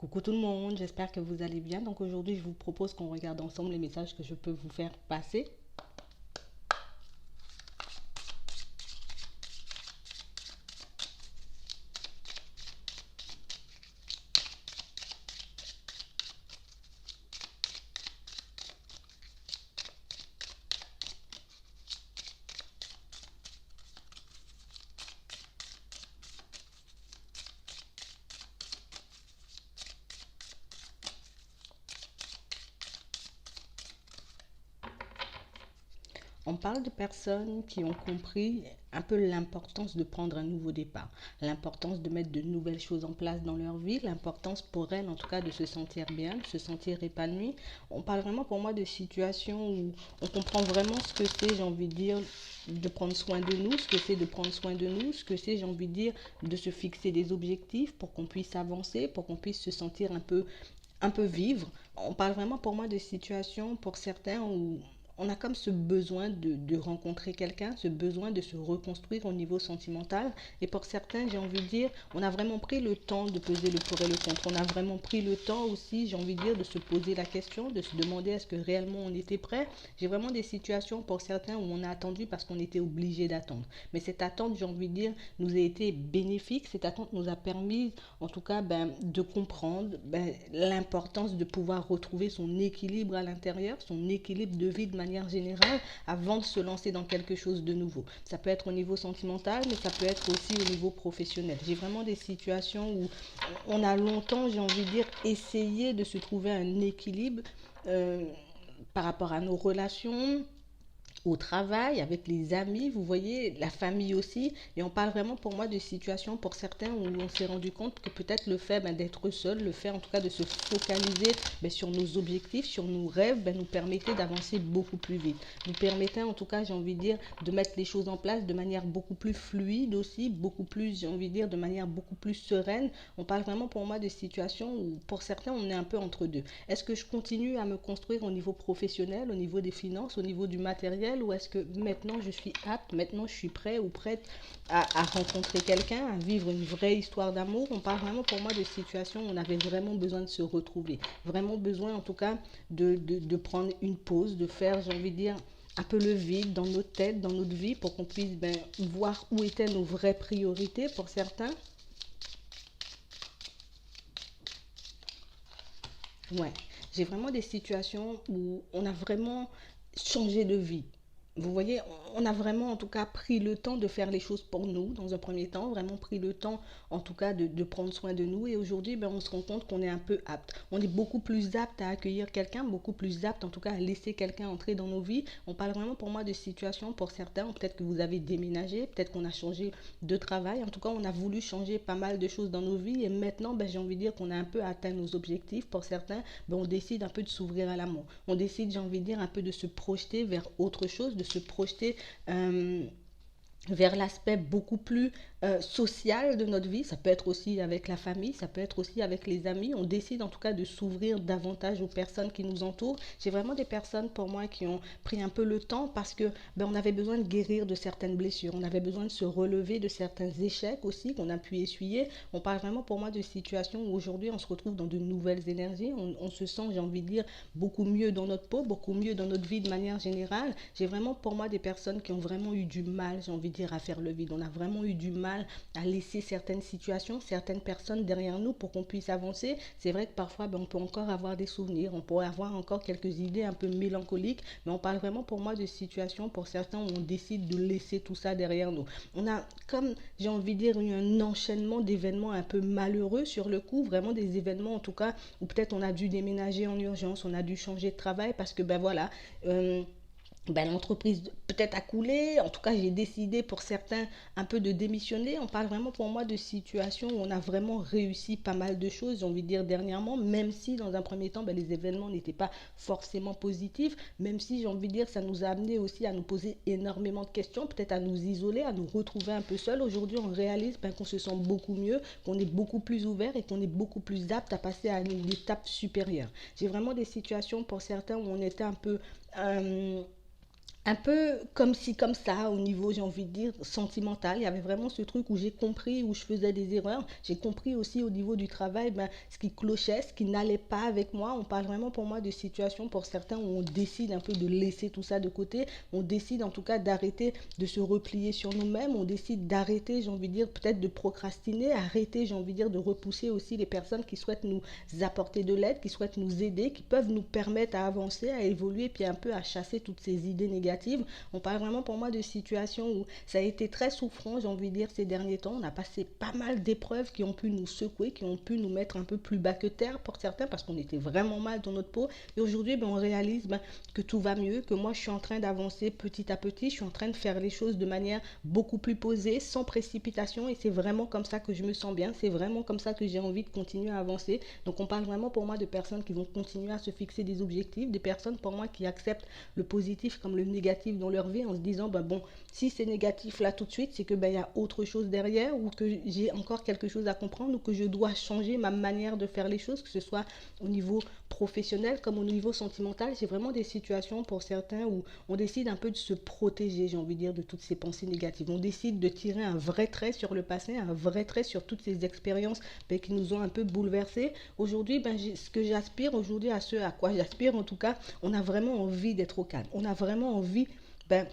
Coucou tout le monde, j'espère que vous allez bien. Donc aujourd'hui, je vous propose qu'on regarde ensemble les messages que je peux vous faire passer. On parle de personnes qui ont compris un peu l'importance de prendre un nouveau départ, l'importance de mettre de nouvelles choses en place dans leur vie, l'importance pour elles en tout cas de se sentir bien, de se sentir épanouie. On parle vraiment pour moi de situations où on comprend vraiment ce que c'est, j'ai envie de dire, de prendre soin de nous, ce que c'est de prendre soin de nous, ce que c'est, j'ai envie de dire, de se fixer des objectifs pour qu'on puisse avancer, pour qu'on puisse se sentir un peu vivre. On parle vraiment pour moi de situations pour certains où on a comme ce besoin de rencontrer quelqu'un, ce besoin de se reconstruire au niveau sentimental. Et pour certains, j'ai envie de dire, on a vraiment pris le temps de peser le pour et le contre. On a vraiment pris le temps aussi, j'ai envie de dire, de se poser la question, de se demander est-ce que réellement on était prêt. J'ai vraiment des situations pour certains où on a attendu parce qu'on était obligé d'attendre. Mais cette attente, j'ai envie de dire, nous a été bénéfique. Cette attente nous a permis, en tout cas, de comprendre l'importance de pouvoir retrouver son équilibre à l'intérieur, son équilibre de vie de manière générale, avant de se lancer dans quelque chose de nouveau. Ça peut être au niveau sentimental, mais ça peut être aussi au niveau professionnel. J'ai vraiment des situations où on a longtemps, j'ai envie de dire, essayé de se trouver un équilibre euh, par rapport à nos relations, au travail, avec les amis, vous voyez, la famille aussi. Et on parle vraiment pour moi de situations pour certains où on s'est rendu compte que peut-être le fait d'être seul, le fait en tout cas de se focaliser sur nos objectifs, sur nos rêves, nous permettait d'avancer beaucoup plus vite. Nous permettait en tout cas, j'ai envie de dire, de mettre les choses en place de manière beaucoup plus fluide aussi, beaucoup plus, j'ai envie de dire, de manière beaucoup plus sereine. On parle vraiment pour moi de situations où pour certains on est un peu entre deux. Est-ce que je continue à me construire au niveau professionnel, au niveau des finances, au niveau du matériel, ou est-ce que maintenant je suis apte, maintenant je suis prêt ou prête à rencontrer quelqu'un, à vivre une vraie histoire d'amour. On parle vraiment pour moi de situations où on avait vraiment besoin de se retrouver, vraiment besoin en tout cas de prendre une pause, de faire, j'ai envie de dire, un peu le vide dans notre tête, dans notre vie, pour qu'on puisse voir où étaient nos vraies priorités pour certains. Ouais, j'ai vraiment des situations où on a vraiment changé de vie. Vous voyez, on a vraiment en tout cas pris le temps de faire les choses pour nous dans un premier temps, vraiment pris le temps en tout cas de prendre soin de nous. Et aujourd'hui, on se rend compte qu'on est un peu apte. On est beaucoup plus apte à accueillir quelqu'un, beaucoup plus apte en tout cas à laisser quelqu'un entrer dans nos vies. On parle vraiment pour moi de situations pour certains, peut-être que vous avez déménagé, peut-être qu'on a changé de travail. En tout cas, on a voulu changer pas mal de choses dans nos vies et maintenant, j'ai envie de dire qu'on a un peu atteint nos objectifs. Pour certains, on décide un peu de s'ouvrir à l'amour. On décide, j'ai envie de dire, un peu de se projeter vers autre chose, de se projeter vers l'aspect beaucoup plus social de notre vie. Ça peut être aussi avec la famille, ça peut être aussi avec les amis. On décide en tout cas de s'ouvrir davantage aux personnes qui nous entourent. J'ai vraiment des personnes pour moi qui ont pris un peu le temps parce que on avait besoin de guérir de certaines blessures, on avait besoin de se relever de certains échecs aussi qu'on a pu essuyer. On parle vraiment pour moi de situations où aujourd'hui on se retrouve dans de nouvelles énergies, on se sent, j'ai envie de dire, beaucoup mieux dans notre peau, beaucoup mieux dans notre vie de manière générale. J'ai vraiment pour moi des personnes qui ont vraiment eu du mal, j'ai envie de dire, à faire le vide. On a vraiment eu du mal à laisser certaines situations, certaines personnes derrière nous pour qu'on puisse avancer. C'est vrai que parfois, on peut encore avoir des souvenirs, on pourrait avoir encore quelques idées un peu mélancoliques, mais on parle vraiment pour moi de situations pour certains où on décide de laisser tout ça derrière nous. On a, comme j'ai envie de dire, eu un enchaînement d'événements un peu malheureux sur le coup, vraiment des événements en tout cas où peut-être on a dû déménager en urgence, on a dû changer de travail parce que voilà, l'entreprise peut-être a coulé. En tout cas, j'ai décidé pour certains un peu de démissionner. On parle vraiment pour moi de situations où on a vraiment réussi pas mal de choses, j'ai envie de dire dernièrement, même si dans un premier temps, les événements n'étaient pas forcément positifs, même si j'ai envie de dire ça nous a amené aussi à nous poser énormément de questions, peut-être à nous isoler, à nous retrouver un peu seuls. Aujourd'hui, on réalise qu'on se sent beaucoup mieux, qu'on est beaucoup plus ouvert et qu'on est beaucoup plus apte à passer à une étape supérieure. J'ai vraiment des situations pour certains où on était un peu Un peu comme si, comme ça, au niveau, j'ai envie de dire, sentimental. Il y avait vraiment ce truc où j'ai compris, où je faisais des erreurs. J'ai compris aussi au niveau du travail, ben, ce qui clochait, ce qui n'allait pas avec moi. On parle vraiment pour moi de situations pour certains où on décide un peu de laisser tout ça de côté. On décide en tout cas d'arrêter de se replier sur nous-mêmes. On décide d'arrêter, j'ai envie de dire, peut-être de procrastiner. Arrêter, j'ai envie de dire, de repousser aussi les personnes qui souhaitent nous apporter de l'aide, qui souhaitent nous aider, qui peuvent nous permettre à avancer, à évoluer, puis un peu à chasser toutes ces idées négatives. On parle vraiment pour moi de situations où ça a été très souffrant, j'ai envie de dire, ces derniers temps. On a passé pas mal d'épreuves qui ont pu nous secouer, qui ont pu nous mettre un peu plus bas que terre pour certains, parce qu'on était vraiment mal dans notre peau. Et aujourd'hui, ben, on réalise que tout va mieux, que moi, je suis en train d'avancer petit à petit. Je suis en train de faire les choses de manière beaucoup plus posée, sans précipitation. Et c'est vraiment comme ça que je me sens bien. C'est vraiment comme ça que j'ai envie de continuer à avancer. Donc, on parle vraiment pour moi de personnes qui vont continuer à se fixer des objectifs, des personnes pour moi qui acceptent le positif comme le négatif dans leur vie en se disant, ben bon, si c'est négatif là tout de suite, c'est que ben, y a autre chose derrière, ou que j'ai encore quelque chose à comprendre, ou que je dois changer ma manière de faire les choses, que ce soit au niveau professionnel comme au niveau sentimental. J'ai vraiment des situations pour certains où on décide un peu de se protéger, j'ai envie de dire, de toutes ces pensées négatives. On décide de tirer un vrai trait sur le passé, un vrai trait sur toutes ces expériences ben, qui nous ont un peu bouleversés. Aujourd'hui, ben, ce que j'aspire aujourd'hui, à ce à quoi j'aspire en tout cas, on a vraiment envie d'être au calme. On a vraiment envie ben,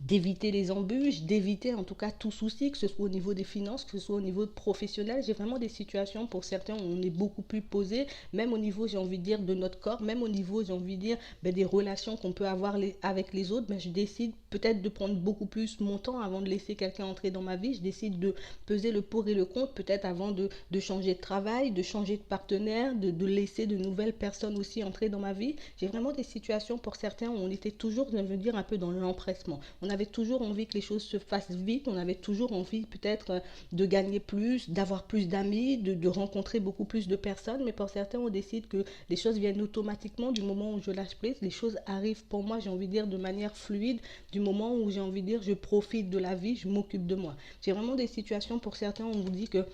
d'éviter les embûches, d'éviter en tout cas tout souci, que ce soit au niveau des finances, que ce soit au niveau professionnel. J'ai vraiment des situations pour certains où on est beaucoup plus posé, même au niveau, j'ai envie de dire, de notre corps, même au niveau, j'ai envie de dire, ben, des relations qu'on peut avoir avec les autres. Ben, je décide peut-être de prendre beaucoup plus mon temps avant de laisser quelqu'un entrer dans ma vie. Je décide de peser le pour et le contre, peut-être avant de changer de travail, de changer de partenaire, de laisser de nouvelles personnes aussi entrer dans ma vie. J'ai vraiment des situations pour certains où on était toujours, je veux dire, un peu dans l'empressement. On avait toujours envie que les choses se fassent vite, on avait toujours envie peut-être de gagner plus, d'avoir plus d'amis, de rencontrer beaucoup plus de personnes, mais pour certains, on décide que les choses viennent automatiquement du moment où je lâche prise, les choses arrivent pour moi, j'ai envie de dire, de manière fluide, du moment où j'ai envie de dire, je profite de la vie, je m'occupe de moi. J'ai vraiment des situations pour certains où on vous dit que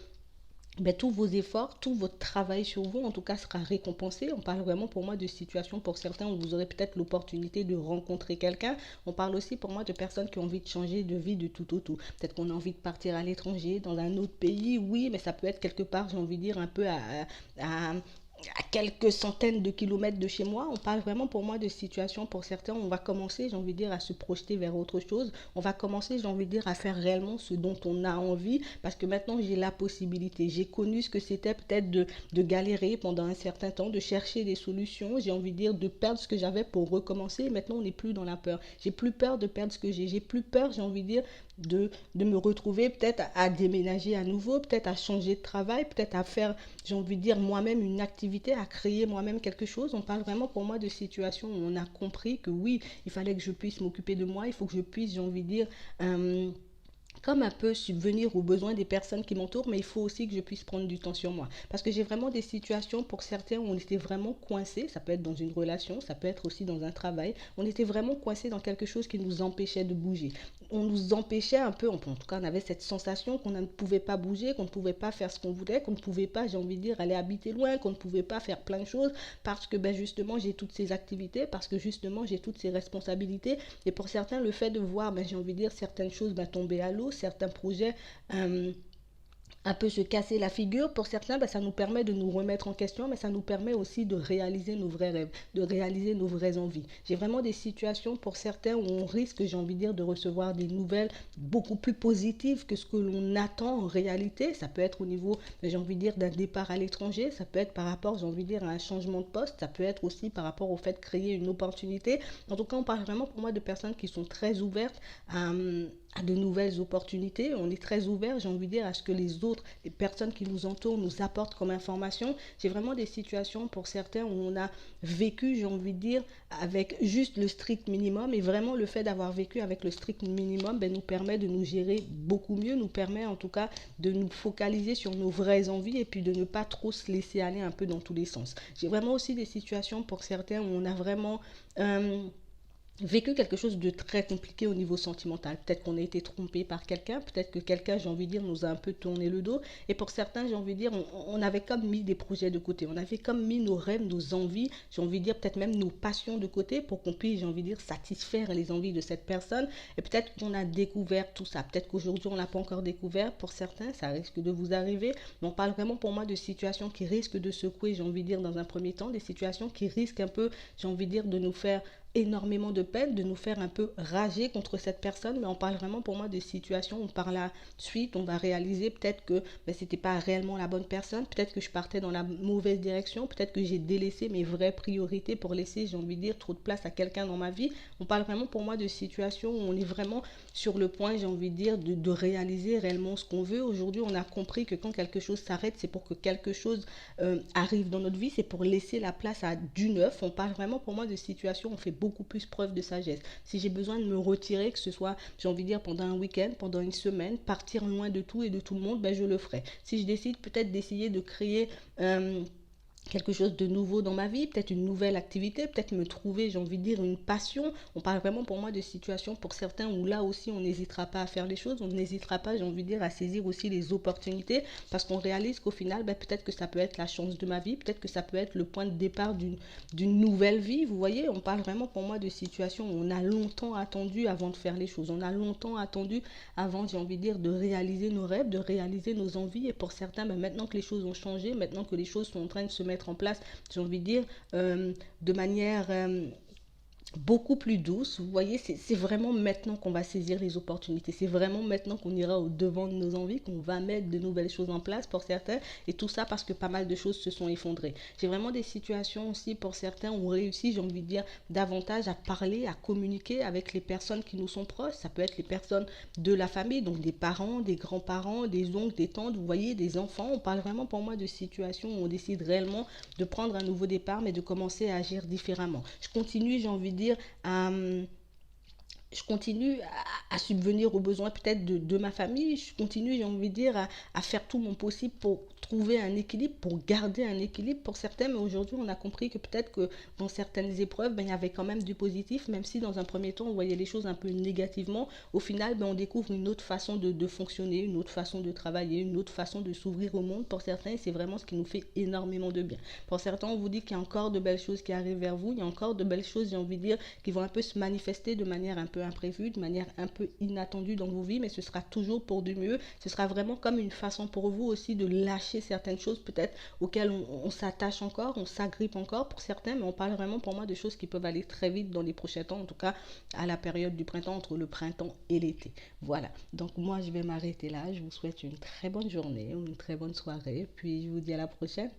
ben, tous vos efforts, tout votre travail sur vous, en tout cas, sera récompensé. On parle vraiment pour moi de situations pour certains où vous aurez peut-être l'opportunité de rencontrer quelqu'un. On parle aussi pour moi de personnes qui ont envie de changer de vie de tout au tout. Peut-être qu'on a envie de partir à l'étranger, dans un autre pays, oui, mais ça peut être quelque part, j'ai envie de dire, un peu à à quelques centaines de kilomètres de chez moi. On parle vraiment pour moi de situations pour certains. On va commencer, j'ai envie de dire, à se projeter vers autre chose. On va commencer, j'ai envie de dire, à faire réellement ce dont on a envie parce que maintenant j'ai la possibilité. J'ai connu ce que c'était peut-être de galérer pendant un certain temps, de chercher des solutions. J'ai envie de dire, de perdre ce que j'avais pour recommencer. Maintenant, on n'est plus dans la peur. J'ai plus peur de perdre ce que j'ai. J'ai plus peur, j'ai envie de dire, de me retrouver peut-être à déménager à nouveau, peut-être à changer de travail, peut-être à faire, j'ai envie de dire, moi-même une activité, à créer moi-même quelque chose. On parle vraiment pour moi de situations où on a compris que oui, il fallait que je puisse m'occuper de moi, il faut que je puisse, j'ai envie de dire, comme un peu subvenir aux besoins des personnes qui m'entourent, mais il faut aussi que je puisse prendre du temps sur moi. Parce que j'ai vraiment des situations pour certains où on était vraiment coincé, ça peut être dans une relation, ça peut être aussi dans un travail, on était vraiment coincé dans quelque chose qui nous empêchait de bouger. On nous empêchait un peu, en tout cas on avait cette sensation qu'on ne pouvait pas bouger, qu'on ne pouvait pas faire ce qu'on voulait, qu'on ne pouvait pas, j'ai envie de dire, aller habiter loin, qu'on ne pouvait pas faire plein de choses parce que ben, justement j'ai toutes ces activités, parce que justement j'ai toutes ces responsabilités. Et pour certains, le fait de voir, ben, j'ai envie de dire, certaines choses ben, tomber à l'eau, certains projets un peu se casser la figure. Pour certains, ben, ça nous permet de nous remettre en question, mais ça nous permet aussi de réaliser nos vrais rêves, de réaliser nos vraies envies. J'ai vraiment des situations pour certains où on risque, j'ai envie de dire, de recevoir des nouvelles beaucoup plus positives que ce que l'on attend en réalité. Ça peut être au niveau, j'ai envie de dire, d'un départ à l'étranger, ça peut être par rapport, j'ai envie de dire, à un changement de poste, ça peut être aussi par rapport au fait de créer une opportunité. En tout cas, on parle vraiment pour moi de personnes qui sont très ouvertes à de nouvelles opportunités. On est très ouvert, j'ai envie de dire, à ce que les autres, les personnes qui nous entourent, nous apportent comme information. J'ai vraiment des situations pour certains où on a vécu, j'ai envie de dire, avec juste le strict minimum. Et vraiment, le fait d'avoir vécu avec le strict minimum ben, nous permet de nous gérer beaucoup mieux, nous permet en tout cas de nous focaliser sur nos vraies envies et puis de ne pas trop se laisser aller un peu dans tous les sens. J'ai vraiment aussi des situations pour certains où on a vraiment vécu quelque chose de très compliqué au niveau sentimental. Peut-être qu'on a été trompé par quelqu'un, peut-être que quelqu'un, j'ai envie de dire, nous a un peu tourné le dos. Et pour certains, j'ai envie de dire, on avait comme mis des projets de côté. On avait comme mis nos rêves, nos envies, j'ai envie de dire, peut-être même nos passions de côté pour qu'on puisse, j'ai envie de dire, satisfaire les envies de cette personne. Et peut-être qu'on a découvert tout ça. Peut-être qu'aujourd'hui, on l'a pas encore découvert. Pour certains, ça risque de vous arriver. Mais on parle vraiment pour moi de situations qui risquent de secouer, j'ai envie de dire, dans un premier temps, des situations qui risquent un peu, j'ai envie de dire, de nous faire énormément de peine, de nous faire un peu rager contre cette personne, mais on parle vraiment pour moi de situations où par la suite on va réaliser peut-être que ben, c'était pas réellement la bonne personne, peut-être que je partais dans la mauvaise direction, peut-être que j'ai délaissé mes vraies priorités pour laisser, j'ai envie de dire, trop de place à quelqu'un dans ma vie. On parle vraiment pour moi de situations où on est vraiment sur le point, j'ai envie de dire, de réaliser réellement ce qu'on veut. Aujourd'hui, on a compris que quand quelque chose s'arrête, c'est pour que quelque chose arrive dans notre vie, c'est pour laisser la place à du neuf. On parle vraiment pour moi de situations où on fait beaucoup plus preuve de sagesse. Si j'ai besoin de me retirer, que ce soit, j'ai envie de dire, pendant un week-end, pendant une semaine, partir loin de tout et de tout le monde, ben je le ferai. Si je décide peut-être d'essayer de créer quelque chose de nouveau dans ma vie, peut-être une nouvelle activité, peut-être me trouver, j'ai envie de dire, une passion. On parle vraiment pour moi de situations pour certains où là aussi on n'hésitera pas à faire les choses, on n'hésitera pas, j'ai envie de dire, à saisir aussi les opportunités parce qu'on réalise qu'au final, ben, peut-être que ça peut être la chance de ma vie, peut-être que ça peut être le point de départ d'une nouvelle vie. Vous voyez, on parle vraiment pour moi de situations où on a longtemps attendu avant de faire les choses, on a longtemps attendu avant, j'ai envie de dire, de réaliser nos rêves, de réaliser nos envies et pour certains, ben, maintenant que les choses ont changé, maintenant que les choses sont en train de se mettre en place, j'ai envie de dire, de manière beaucoup plus douce. Vous voyez, c'est vraiment maintenant qu'on va saisir les opportunités. C'est vraiment maintenant qu'on ira au devant de nos envies, qu'on va mettre de nouvelles choses en place pour certains. Et tout ça parce que pas mal de choses se sont effondrées. J'ai vraiment des situations aussi pour certains où on réussit, j'ai envie de dire, davantage à parler, à communiquer avec les personnes qui nous sont proches. Ça peut être les personnes de la famille, donc des parents, des grands-parents, des oncles, des tantes, vous voyez, des enfants. On parle vraiment pour moi de situations où on décide réellement de prendre un nouveau départ, mais de commencer à agir différemment. Je continue, j'ai envie de dire, à, je continue à subvenir aux besoins peut-être de ma famille, je continue, j'ai envie de dire, à faire tout mon possible pour trouver un équilibre, pour garder un équilibre pour certains, mais aujourd'hui on a compris que peut-être que dans certaines épreuves, ben, il y avait quand même du positif, même si dans un premier temps on voyait les choses un peu négativement, au final ben, on découvre une autre façon de fonctionner, une autre façon de travailler, une autre façon de s'ouvrir au monde pour certains, et c'est vraiment ce qui nous fait énormément de bien. Pour certains, on vous dit qu'il y a encore de belles choses qui arrivent vers vous, il y a encore de belles choses, j'ai envie de dire, qui vont un peu se manifester de manière un peu imprévue, de manière un peu inattendue dans vos vies, mais ce sera toujours pour du mieux. Ce sera vraiment comme une façon pour vous aussi de lâcher certaines choses peut-être auxquelles on s'attache encore, on s'agrippe encore pour certains, mais on parle vraiment pour moi de choses qui peuvent aller très vite dans les prochains temps, en tout cas à la période du printemps, entre le printemps et l'été. Voilà, donc moi je vais m'arrêter là, je vous souhaite une très bonne journée, une très bonne soirée, puis je vous dis à la prochaine.